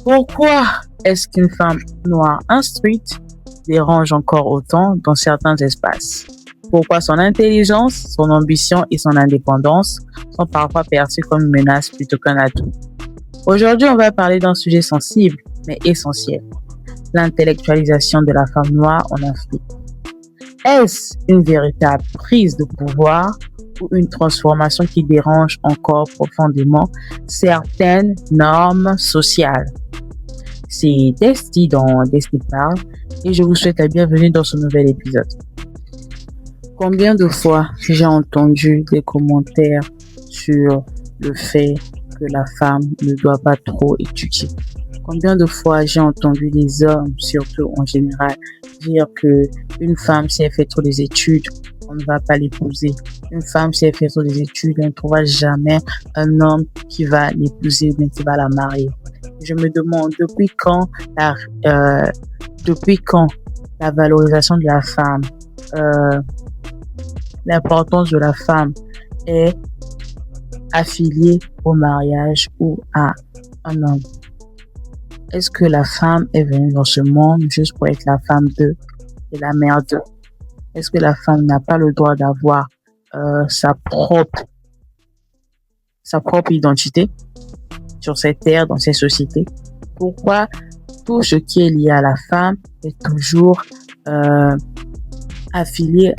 Pourquoi est-ce qu'une femme noire instruite dérange encore autant dans certains espaces? Pourquoi son intelligence, son ambition et son indépendance sont parfois perçues comme une menace plutôt qu'un atout? Aujourd'hui, on va parler d'un sujet sensible mais essentiel, l'intellectualisation de la femme noire en Afrique. Est-ce une véritable prise de pouvoir ou une transformation qui dérange encore profondément certaines normes sociales? C'est Desti dans Desti Parle et je vous souhaite la bienvenue dans ce nouvel épisode. Combien de fois j'ai entendu des commentaires sur le fait que la femme ne doit pas trop étudier? Combien de fois j'ai entendu des hommes, surtout en général, dire que une femme, si elle fait trop des études, on ne va pas l'épouser. Une femme, si elle fait trop des études, on ne trouvera jamais un homme qui va l'épouser ou bien qui va la marier. Je me demande depuis quand la valorisation de la femme, l'importance de la femme est affiliée au mariage ou à un homme. Est-ce que la femme est venue dans ce monde juste pour être la femme d'eux et la mère d'eux? Est-ce que la femme n'a pas le droit d'avoir sa propre identité sur cette terre, dans ces sociétés? Pourquoi tout ce qui est lié à la femme est toujours affilié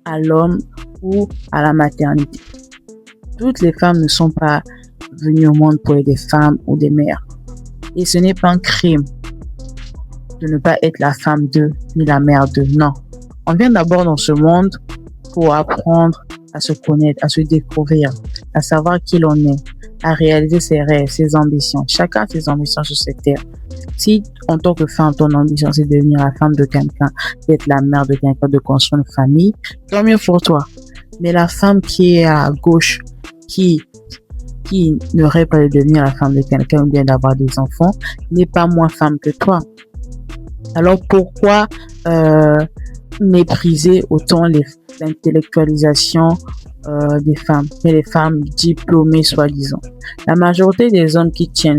à l'homme ou à la maternité? Toutes les femmes ne sont pas venues au monde pour être des femmes ou des mères. Et ce n'est pas un crime de ne pas être la femme d'eux ni la mère d'eux. Non. On vient d'abord dans ce monde pour apprendre à se connaître, à se découvrir, à savoir qui l'on est, à réaliser ses rêves, ses ambitions. Chacun a ses ambitions sur cette terre. Si, en tant que femme, ton ambition, c'est de devenir la femme de quelqu'un, d'être la mère de quelqu'un, de construire une famille, tant mieux pour toi. Mais la femme qui est à gauche, qui ne rêve pas de devenir la femme de quelqu'un ou bien d'avoir des enfants, n'est pas moins femme que toi. Alors pourquoi mépriser autant l'intellectualisation des femmes, et les femmes diplômées soi-disant? La majorité des hommes qui tiennent